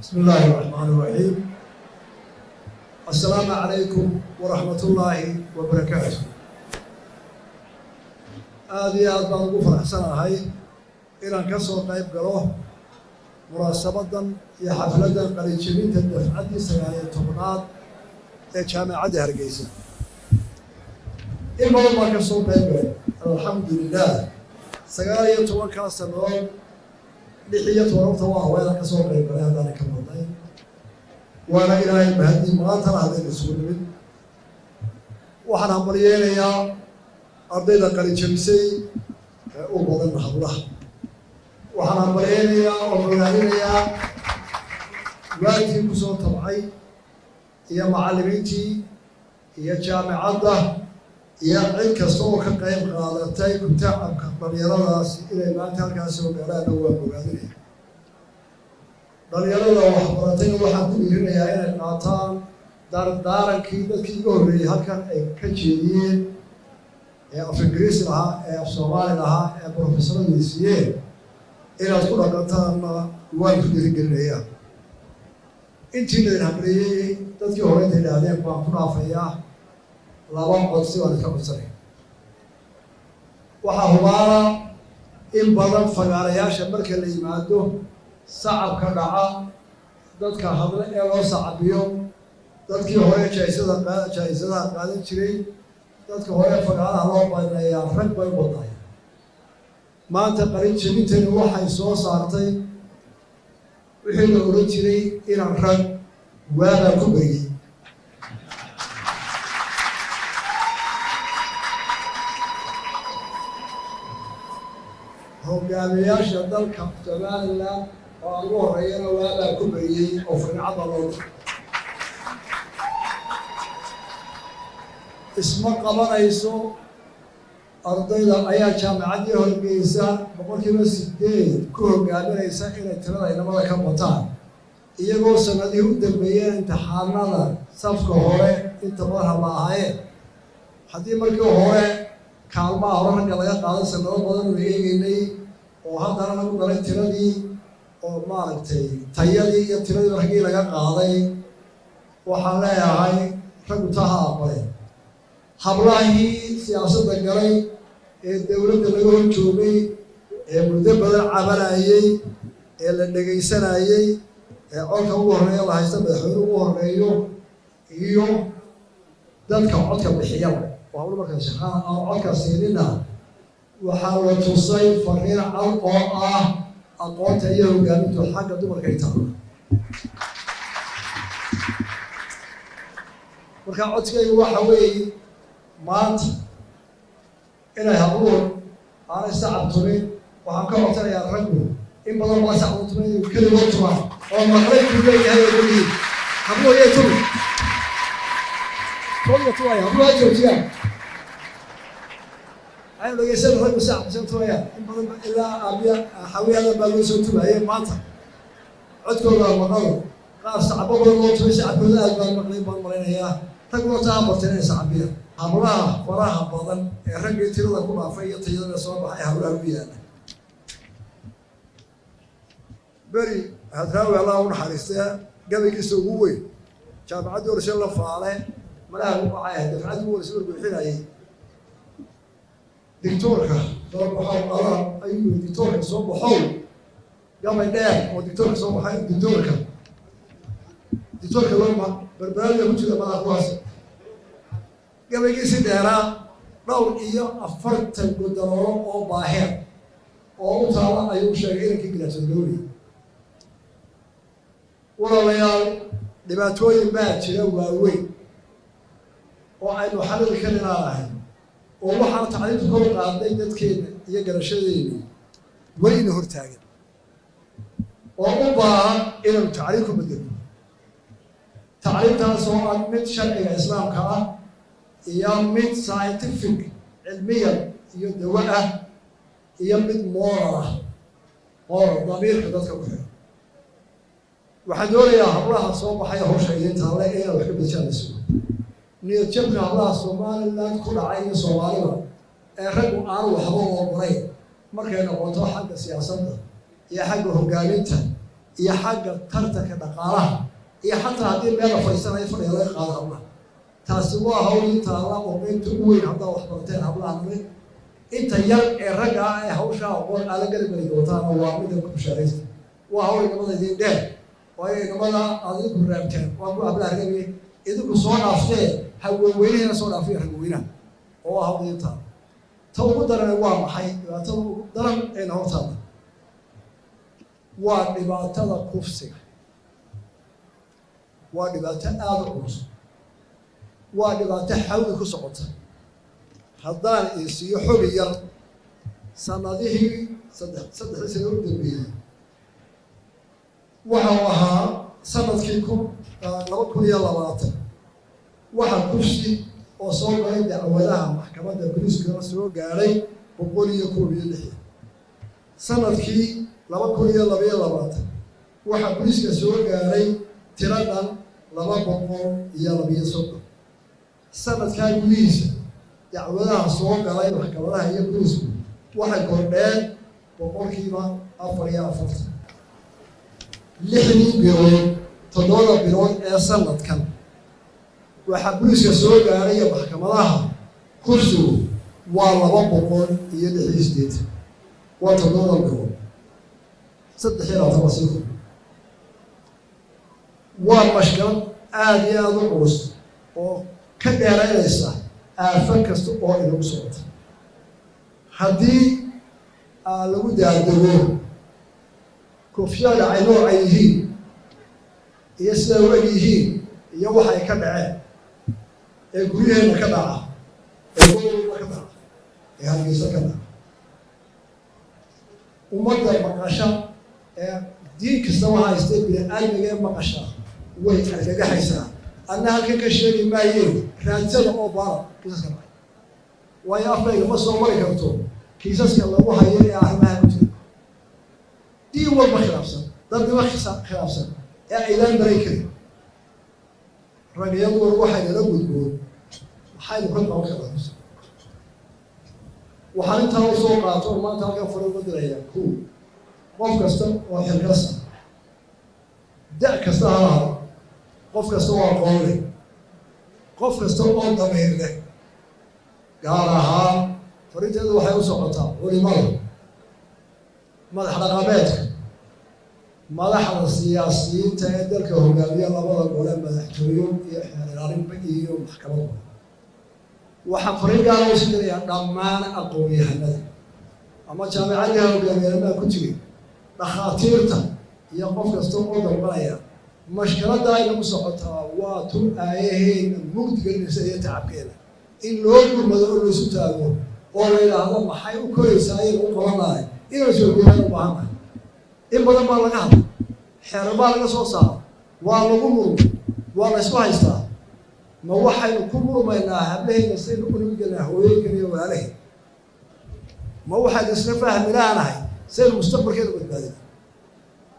بسم الله الرحمن الرحيم. السلام عليكم ورحمة الله وبركاته. هذه أضرب فرح سنة هاي إلى كسر قيب قروه مناسبة يا حفلة قريب شبين تدفع سيارة تمنات جامعة هرقيسة. إما ما كسر قيب الحمد لله سيارة توكل سنوات لحية ورفض وهذا كسر قيب هذا كمان وأنا إلهي بهدي ما ترى هذا الأسبوع من وحنا مرينا يا أرضنا قريب شمسي وبضن الله وحنا مرينا يا ومرينا يا والدي كسر طبعي يا معلمينتي يا جامعة يا عيد كسر كقيم قالتي كنت أعلم كبريرة راسي إلى ما تركاسه وقالنا هو مقابله dhalinyarada waxbaratay waxaan ku dhiirinayaa inay qaataan daarankii dadkii ugu horreeyey halkan ay ka jeediyeen ee af-ingiriis lahaa ee af-soomaali lahaa ee professoradu siiyeen inaad ku dhaqantaanna waan ku dhiirigelinayaa intii la hamreeyey dadkii hore intay idhaahdeen baan ku dhaafayaa laba codsi baan iska codsanay waxaa hubaana in badan fagaarayaasha marka la yimaado sacabka dhaca dadka hadle ee loo sacabiyo dadkii hore jaysadaha qaadan jiray dadka hore fagaaraha loo baneeyaa rag bay wadnay maanta qarin jebintani waxay soo saartay wixii la oran jiray inaan rag waabaa ku beriyey hogaamiyaasha dalka Somaliland oo ugu horeeyana waabaa ku beriyey oo fircada loo isma qabanayso ardayda ayaa jaamacadii horgeysa 8% ku hogaaminaysa inay tirada inamada ka bataan iyagoo sanadihii u dambeeyeen imtixaanada safka hore inta badan ma ahaayeen haddii markii hore kaalmaha hore ragga laga qaaday sanado badan oo eegaynay oo haddana lagu daray tiradii oo maaragtay tayadii iyo tiradii raggii laga qaaday waxaan leeyahay raggu taha aqbalay hablahii siyaasadda galay ee dowladda laga hor joogay ee muddo badan cabanayay ee la dhegaysanayay ee codka ugu horreeya la haysta madaxweyne ugu horreeyo iyo dadka codka bixiyaba وأقول لك يا شيخ أنا سيدنا وحاول توصي فرينا على أقوات أيها وقالت حاجة دول كيتها وكان عدك وحوي مات إلى هقول أنا استعبتني وحكمت يا رجل إن بدل ما استعبتني كل وقت ما وما خليت في هاي يقولي هقول يا توي كل توي هقول يا توي أنا لو يصير رجل ساعة سنت وياه إن بدل إلا أبيا حوي هذا بالو سنت وياه ماتا عدكم لا مقر قاس عبوا بالو توي ساعة كل أجمل مقلب بالمرين هي تقول تعبر تاني ساعة بيا همراه وراها بدل الرجل ترى كنا في طيارة صوب حيحاول أبيا بري هذا هو الله ونحرسته قبل يسوقوي كان عدو رسول الله فعله ملاه معاه دفع عدو رسول بالحين هي دكتورك صوب حول أيوه دكتورك صوب حول يوم ينام ودكتورك صوب حول دكتورك لما بربرال يقول كذا ما أخلص قبل يصير دهرا لو إياه أفرت القدرة أو باهر أو طالع أيوه شغير كي جلس الدوري ولا ليال دباتوي بات شلوا وين وعينه حلل كلنا راهن ووحنا تعليم كل قاعدين كذا يقرأ شيء وين هرتاج وأوبا إلى تعليمكم بدل تعليم سواء مت شرعي الإسلام كا يا مت ساينتفك علميا iyo dawo ah iyo mid mooral ah oo damiirka dadka ku xiran waxaan doonayaa hablaha soo baxay hawsha idinta alle inaad wax ka bedeshaanayso niyad jabka hablaha somaliland ku dhacay iyo soomaalida ee raggu aan waxba oogolayn markay noqoto xagga siyaasadda iyo xagga hogaaminta iyo xagga tartanka dhaqaalaha iyo xataa haddii meel la fadhiisanayo fadhiga laga qaado hablaha taasi waa hawl inta alla oqeynta u weyn haddaa wax barteen hablaha namid inta yar ee ragga ah ee hawshaa aqoon aala galibali dootaan waa midda ku bishaaraysta waa hawl inamada idin dheer waayo inamada aad idinku raabteen waa ku hablaha ragabi idinku soo dhaaftee haweenweynihina soo dhaafiya ragweynaha oo ah hawl intaa ta ugu darana waa maxay dhibaatada ugu daran ayna hortaada waa dhibaatada kufsiga waa dhibaato aada u culus waa dhibaato xawli ku socota haddaan isiiyo xogi yar sanadihii saddexdii sano u dambeeyey waxau ahaa sanadkii 2020 waxa kufsi oo soo galay dacwadaha maxkamadda booliiskana soo gaaray 116 sanadkii 2022 waxa booliiska soo gaaray tiradan 230 sanadkaa gudihiisa dacwadaha soo galay maxkamadaha iyo booliisku waxay kordheen 44%. 6 bilood 7 bilood ee sanadkan waxaa booliiska soo gaaray maxkamadaha kursigu waa 268 waa 7 bilood 3 waa mashkilad aada iyo aada u culus oo ka dheeraynaysa aafo kasta oo inagu socota haddii lagu daadego kufyada ay noocay yihiin iyo siday u eg yihiin iyo waxay ka dhaceen ee guryaheenna ka dhaca ee gobolka ka dhaca ee hargeysa ka dhaca ummadda maqasha ee diin kastaba haystee bini-aadmiga ee maqasha way argagaxaysaa anna halkan ka sheegi maayeen raadsada oo baara kiisaska dhacay waayo afkayga ma soo mari karto kiisaska lagu hayo ee arrimaha ku jira diin walba khilaafsan dadnimo khilaafsan ee aydaan daray karin ragyaduur waxay nala gudboon maxaynu ka qaban karnaa waxaan intaa u soo qaato maanta halkan fara uga diraya qof kasta oo xilkasta da' kasta ha lahaa qof kasta oo aqoon leh qof kasta oo damiir leh gaar ahaan fariinteedu waxay u socotaa culimada madax dhaqameedka madaxda siyaasiyiinta ee dalka hogaamiya labada gole madaxtooyo iyo xeeraarinba iyo maxkamadda waxaan fariin gaara u sidinayaa dhammaan aqoon-yahanada ama jaamicadaha hogaamiyanimaa ku jiri dhakhaatiirta iyo qof kasta oo dalbanaya mashkiladda aynagu socotaa waa tun aayaheyna mugdigelinaysa iyo tacabkeeda in loo gurmado oo laysu taago oo la yidhaahdo maxay u koraysaa ayaynu u qabanahay inaynu soogeenaan u baahannahay in badan baa laga hadla xeerar baa laga soo saara waa lagu murmay waa la ysku haystaa ma waxaynu ku murmaynaa hablahayna saynu u nabadgelnaa hooyooyinkan iyo walaalahay ma waxaynu isla fahminaanahay saynu mustaqbalkeena badbaadina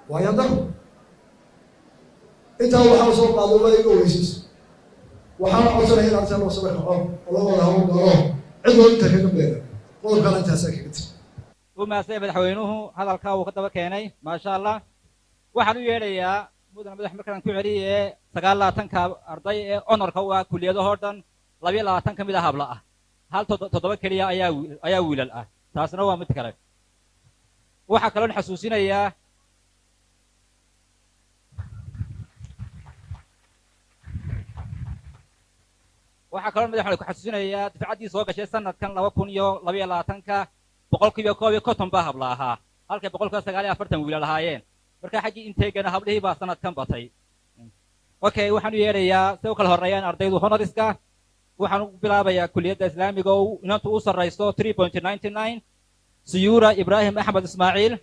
waayo daro intaa waxaa soo qaado waa iga weysiisa waxaana codsanaya in artaa loo sabir noqo oo la wada hawl galo cidoo inta kaga beera qodobkana intaasaa kaga tiri وماسي مدحوينه هذا الكاو كتب كيني ما شاء الله waxaan u yeedhayaa mudane madax markaan ku celiyay 9 arday ee honorka waa kuliyadaha dhan 22 kamid ah habla ah hal 7 kaliya ayaa wiilal ah taasna waa mid kale waxa kale oo xasuusinayaa waxa kale oo madaxweyne ku xasuusinayaa difacadii soo gashay sanadkan 2022 boqolkiiba 50 baa habla ahaa halka 49 wiilal ahaayeen marka xaqii inteegana hablihii baa sanadkan batay okay waxaan u yeerayaa sidoo kale horeeyaan ardaydu honoriska waxaan u bilaabayaa kuliyadda islaamiga oo inantu u sarreyso 3.99 Siyura Ibrahim Ahmed Ismail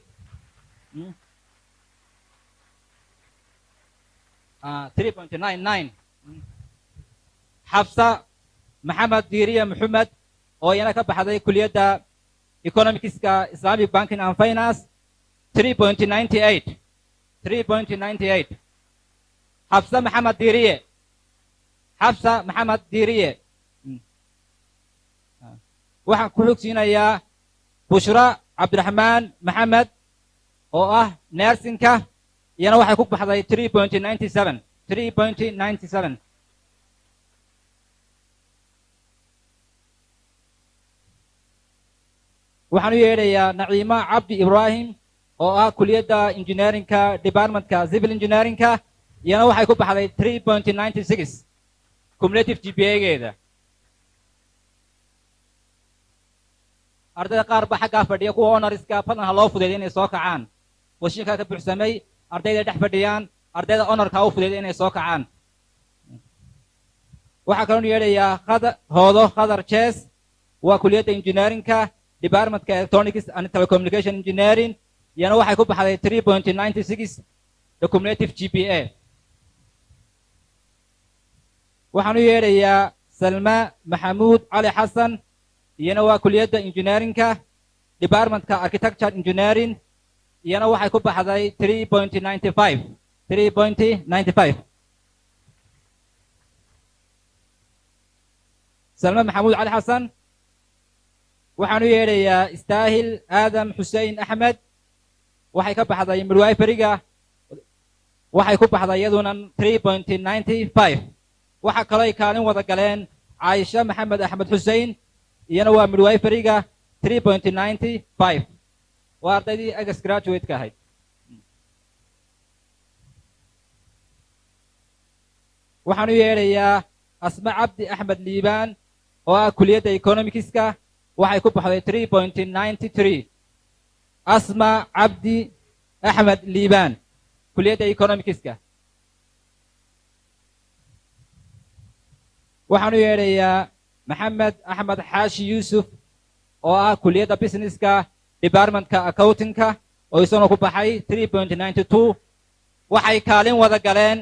3.99 Hafsa Muhammad Diriya Muhammad oo iyana ka baxday kuliyadda economicska Islamic Banking and Finance 3.98 3.98 Xafsa Maxamed Diiriye Xafsa Maxamed Diiriye waxaan ku xogsiinayaa Bushra Cabdiraxmaan Maxamed oo ah nursingka iyana waxay ku baxday 3.97 3.97 waxaan u yeedhayaa Naciima Cabdi Ibrahim oo ah kuliyadda engineeringka departmentka civil engineeringka iyana waxay ku baxday 3.96 cumulative GPA-geeda ardayda qaar ba xaggaa fadhiya kuwa honoriska fadlan ha loo fudeeday inay soo kacaan washinka ka buuxsamay ardayda dhex fadhiyaan ardayda honorka u fudeeday inay soo kacaan waxaa kaloo yeedhayaa hoodo Khadar Chess waa kuliyadda engineeringka departmentka electronics and telecommunication engineering iyana waxay ku baxday 3.96 the cumulative GPA waxaan u yeedhayaa Salma Maxamuud Cali Xasan iyana waa kuliyadda engineeringka departmentka architecture engineering iyana waxay ku baxday 3.95 3.95 Salma Maxamuud Cali Xasan waxaan u yeedhayaa Istaahil Aadam Xuseen Axmed waxay ka baxday midwiferyga waxay ku baxday iyaduna 3.95 waxa kale ay kaalin wada galeen Caaisha Maxamed Axmed Xuseen iyana waa midwiferyga 3.95 waa ardaydii ex graduate-ka ahayd waxaan u yeedhayaa Asma Cabdi Axmed Liibaan oo ah kuliyadda economicska waxay ku baxday 3.93 Asma Cabdi Axmed Liibaan kuliyadda economicska waxaan u yeedhayaa Maxamed Axmed Xaashi Yuusuf oo ah kuliyadda businesska departmentka accountingka oo isagoo ku baxay 3.92 waxay kaalin wada galeen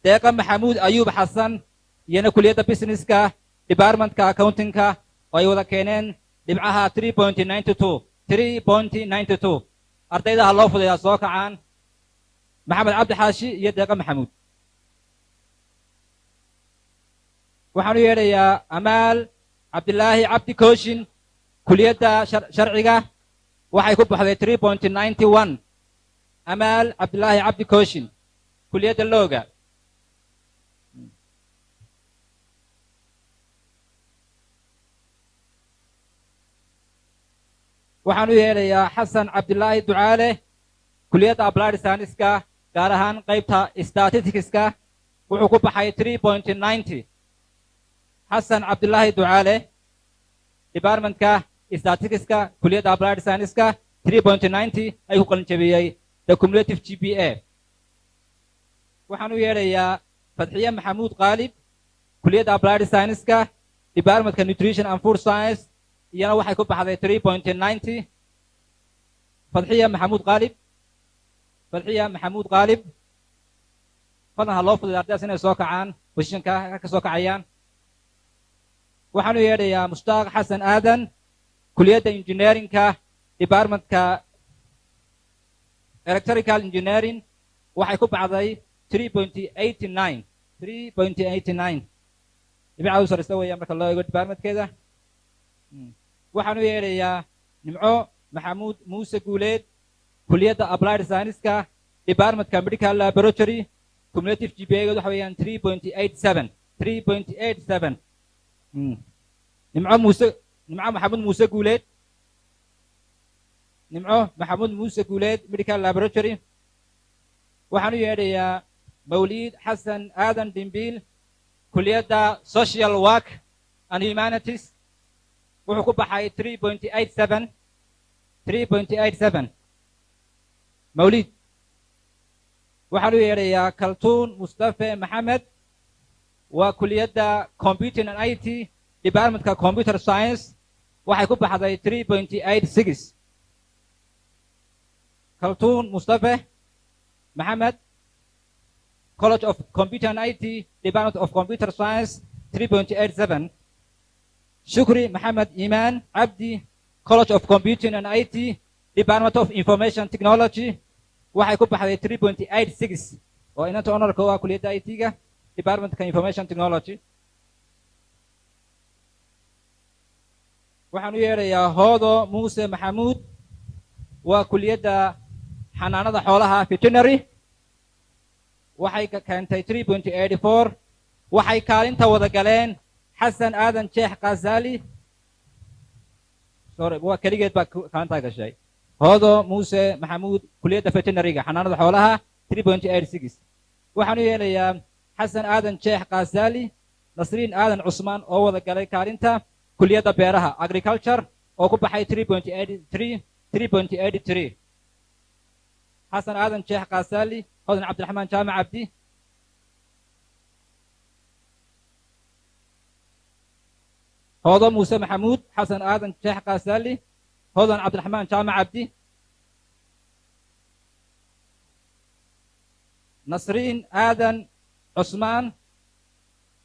Deeqa Maxamuud Ayuub Xasan iyana kuliyadda businesska departmentka accountingka oo ay wada keeneen dhibcaha 3.92 ardayda ha loo fudeeyaa soo kacaan Maxamed Cabdi Xaashi iyo Deeqa Maxamuud waxaan u yeedhayaa Amaal Cabdilaahi Cabdi Kooshin kuliyadda sharciga waxay ku baxday 3.91 Amaal Cabdilaahi Cabdi Kooshin kuliyadda looga waxaan u yeedhayaa Xasan Cabdilaahi Ducaale kuliyadda applied science-ka gaar ahaan qaybta statisticska wuxuu ku baxay 3.90 Xasan Cabdilaahi Ducaale departmentka statisticska kuliyadda applied science-ka 3.90 ay ku qalin jabiyey the cumulative GPA waxaan u yeedhayaa Fadxiye Maxamuud Qaalib kuliyadda applied science-ka departmentka nutrition and food science iyana waxay ku baxday 3.90 Fadxiye Maxamuud Qaalib fadlan ha loo fudeeyo ardaydaas inay soo kacaan washinka ka soo kacayaan waxaan u yeedhayaa Mushtaaq Xasan Aadan kuliyadda engineeringka departmentka electrical engineering waxay ku baxday 3.89 dhibcaha u sareysta weeyaan marka loo eego departmentkeeda waxaan u yeedhayaa Nimco Maxamuud Muuse Guuleed kuliyadda applied science-ka departmentka medical laboratory cumulative GPA-geedu waxa weeyaan 3.87 Nimco Maxamuud Muuse Guuleed medical laboratory waxaan u yeedhayaa Mawliid Xasan Aadan Dimbiil kuliyadda social work and humanities wuxuu ku baxay 3.87 Mawliid waxaan u yeedhayaa Kaltuun Mustafa Maxamed waa kuliyadda computing and IT departmentka computer science waxay ku baxday 3.86 Kaltuun Mustafa Maxamed College of Computer and IT Department of Computer Science 3.87 Shukri Muhammad Iman Abdi, College of Computing and IT, Department of Information Technology, waxay ku baxday 3.86 oo inanta honorka waa kulliyadda IT-ga Departmentka Information Technology. waxaan u yeerayaa Hoodo Muuse Maxamuud, waa kulliyadda xanaanada xoolaha veterinary, waxay ka keentay 3.84. waxay kaalinta wada galeen xasan aadan sheekh qazali, waa keligeed baa kaalintaa gashay. Hoodo Muuse Maxamuud, kulliyadda veterinary-ga xanaanada xoolaha 3.86. waxaan u yeelayaa xasan aadan sheekh qazali, nasriin aadan cusmaan oo wada galay kaalinta kulliyadda beeraha agriculture oo ku baxay 3.83. xasan aadan sheekh qazali, hodan cabdiraxmaan jaamac cabdi, Hoodo Muuse Maxamuud, xasan aadan sheekh qazali, hodan cabdiraxmaan jaamac cabdi, nasriin aadan cusmaan,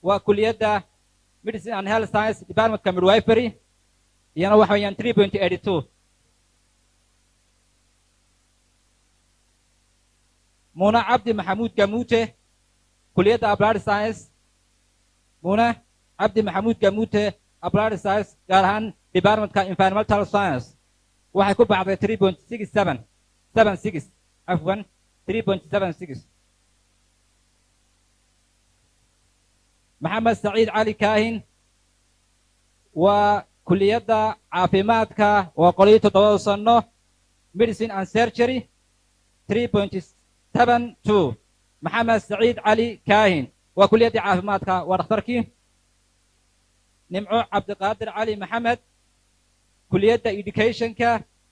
waa kulliyadda medicine and health science departmentka midwifery, iyana waxa weeyaan 3.82. Muna Cabdi Maxamuud Gamuute, kulliyadda applied science, Muna Cabdi Maxamuud Gamuute, applied science, gaar ahaan departmentka environmental science, waxay ku baxday 3.76 afwan 3.76. Maxamed Saciid Cali Kaahin, waa kulliyadda caafimaadka, waa qolyo 7 sano, medicine and surgery 3.72. Maxamed Saciid Cali Kaahin, waa kulliyadda caafimaadka, waa dhakhtarkii. Nimco Cabdiqaadir Cali Maxamed, kulliyadda educationka,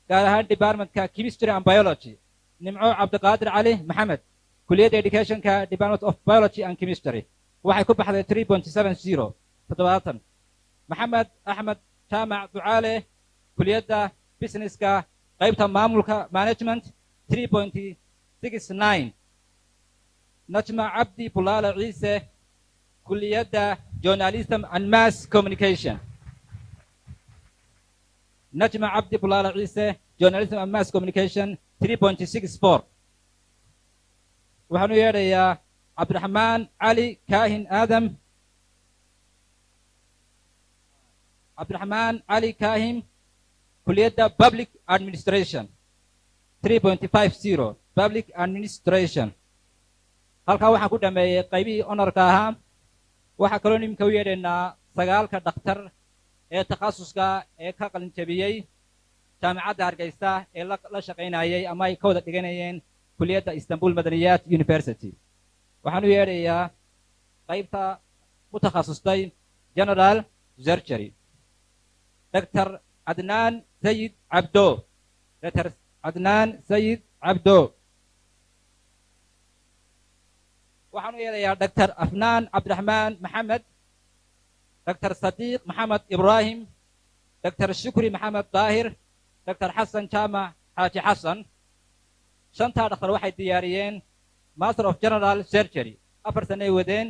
gaar ahaan departmentka chemistry and biology. Nimco Cabdiqaadir Cali Maxamed, kulliyadda educationka, department of biology and chemistry, waxay ku baxday 3.70. Maxamed Axmed Jaamac Ducaale, kulliyadda businesska, qaybta maamulka management 3.69. Najma Cabdi Bulaale Ciise, kulliyadda journalism and mass communication. Najma Cabdi Bulaale Ciise, journalism and mass communication 3.64. waxaan u yeedhayaa Cabdiraxmaan Cali Kaahin Aadam, Cabdiraxmaan Cali Kaahin, kulliyadda public administration 3.50. public administration. halkaa waxaan ku dhameeyey qaybihii honorka ahaa. waxaa kaloo niminka u yeedhaynaa 9 dhakhtar ee takhasuska ee ka qalin jabiyey jaamacadda Hargeysa ee la shaqaynayay ama ay ka wada dhiganayeen kulliyadda Istanbul Madaniyat University. waxaan u yeedhayaa qaybta ku takhasustay general surgery, Dr. Adnaan Sayid Cabdo, Dr. Adnaan Sayid Cabdo. waxaan u yeedhayaa Dr. Afnaan Cabdiraxmaan Maxamed, Dr. Sadiiq Maxamed Ibrahim, Dr. Shukri Maxamed Daahir, Dr. Xasan Jaamac Xaaji Xasan. 5 dhakhtar waxay diyaariyeen Master of General Surgery, 4 sano ay wadeen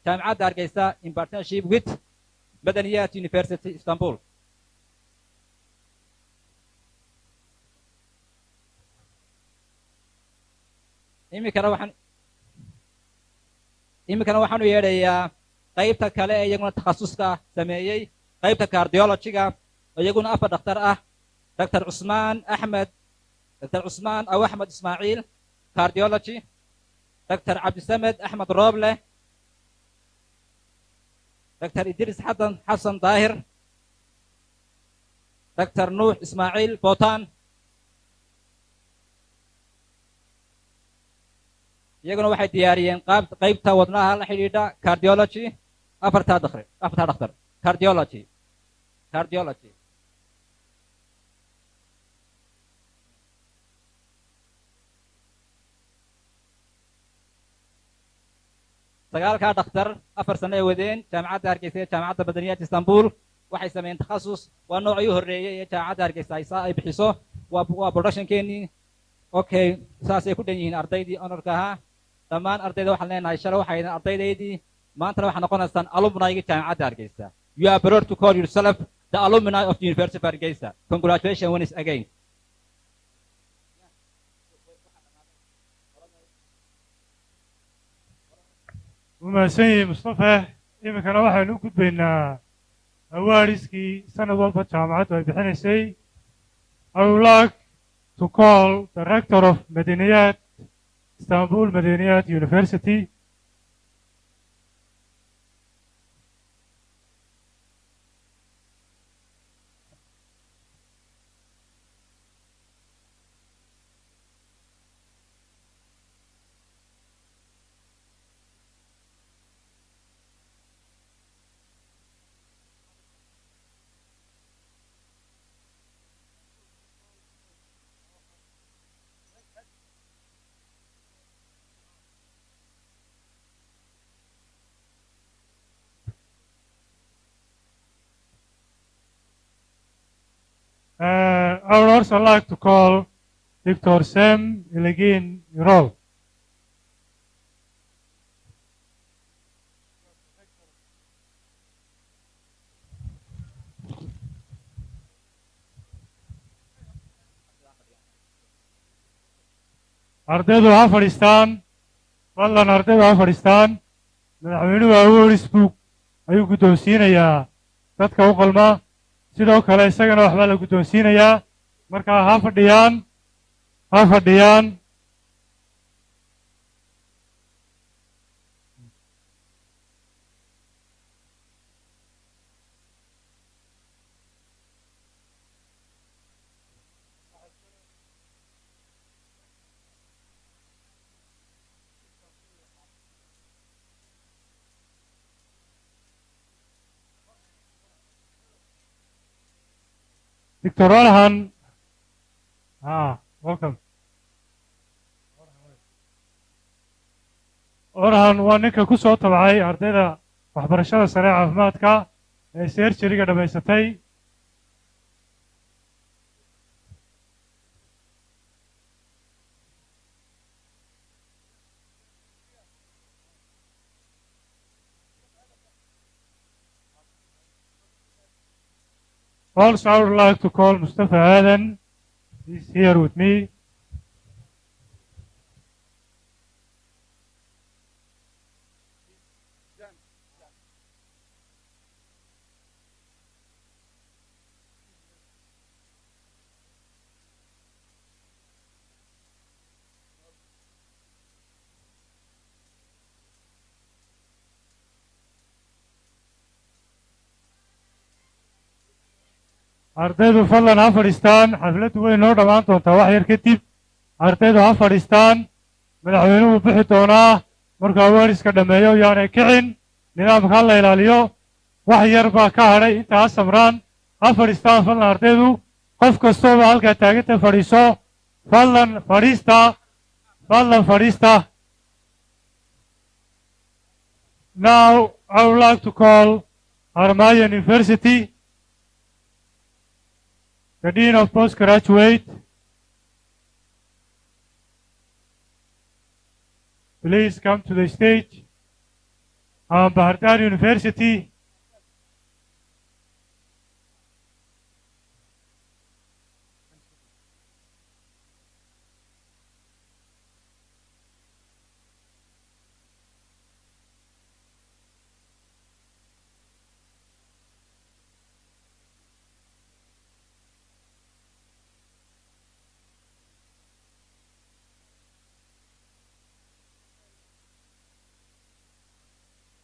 jaamacadda Hargeysa in partnership with Madaniyat University Istanbul. iminkana waxaan u yeedhayaa qaybta kale ee iyaguna takhasuska sameeyey, qaybta cardiology-ga oo iyaguna 4 dhakhtar ah. Dr. Cusmaan Aw Axmed Ismaaciil, cardiology. Dr. Cabdisamed Axmed Rooble, Dr. Idris Xasan Daahir, Dr. Nuux Ismaaciil Bootaan. iyaguna waxay diyaariyeen qaybta wadnaha la xidhiidha cardiology, 4 dhakhtar cardiology. sagaalkaa dhakhtar 4 sano ay wadeen jaamacadda Hargeysa ee jaamacadda Madaniyat Istanbul. waxay sameeyeen takhasus, waa noocii u horreeyay ee jaamacadda Hargeysa ay bixiso, waa productionkeenii. okay, saasay ku dhan yihiin ardaydii honorka ahaa. dhammaan ardayda waxaan leenahay shalay waxay ahayd ardaydaydii, maantana waxaa noqonaysaan alumni-gii jaamacadda Hargeysa. You are proud to call yourself the alumni of the University of Hargeisa. Congratulations once again. وماسي مصطفى إمكان واحد نقول بين أواريسكي سنة والبا جامعات وبحنسي. I would like to call the rector of Medeniyat Istanbul Medeniyat University. I would also like to call Dr. Sam Ilegin Yurol. ardaydu ha fadhiistaan fadlan ardaydu ha fadhiistaan madaxweynuhu awoodis buug ayuu guddoonsiinayaa dadka u qalma sidoo kale isagana waxbaa la guddoonsiinayaa markaa ha fadhiyaan Dr. Orhan, welcome. Orhan waa ninka ku soo tabcay ardayda waxbarashada sare caafimaadka ee surgery-ga dhamaysatay. Also, I would like to call Mustafa Adan. He's here with me. ardaydu fadlan ha fadhiistaan xafladdu way noo dhammaan doontaa wax yar kadib ardaydu ha fadhiistaan madaxweynuhu bixi doonaa markuu awaariska dhammeeyo yaanay kicin nidaamka ha la ilaaliyo wax yar baa ka hadhay inta ha samraan ha fadhiistaan fadlan ardaydu qof kastooba halkaa taaganta fadhiiso fadlan fadhiista now I would like to call Harmaya University the Dean of Postgraduate, please come to the stage. Bahardar University,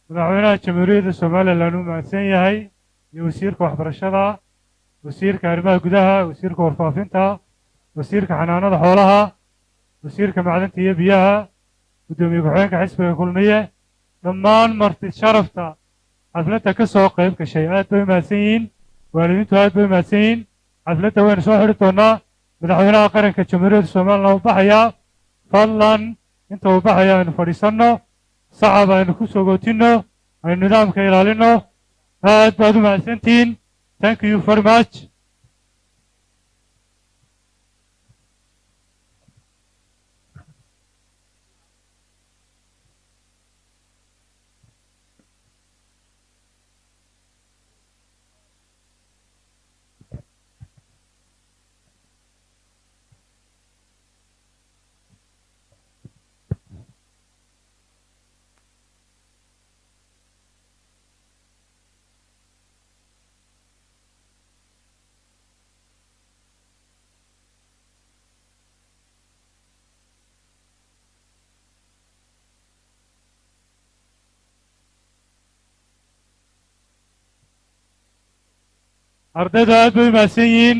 madaxweynaha jamhuuriyadda Soomaaliland uu mahadsan yahay iyo wasiirka waxbarashada wasiirka arrimaha gudaha wasiirka warfaafinta wasiirka xanaanada xoolaha wasiirka macdanta iyo biyaha gudoomiye ku-xigeenka xisbiga kulmiye dhammaan marti sharafta xafladda ka soo qayb gashay aad bay u mahadsan yihiin waalidiintu aad bay u mahadsan yihiin xafladda waynu soo xidhi doonaa madaxweynaha qaranka jamhuuriyadda Soomaaliland uu baxayaa fadlan inta uu baxaya aynu fadhiisanno صعب أن نكون سوغوتينو النظام كيلالينو هاد بعدو مع سنتين thank you very much ardaydu aad bay u mahadsan yihiin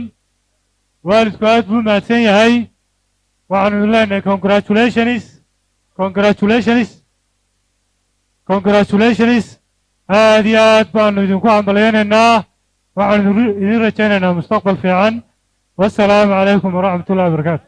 waalidku aad buu u mahadsan yahay waxaanu idin leenahay congratulations aad iyo aad baanu idinku hambalyaynaynaa waxaanu idin rajaynaynaa mustaqbal fiican wassalaamu calaykum waraxmatullahi wabarakaatu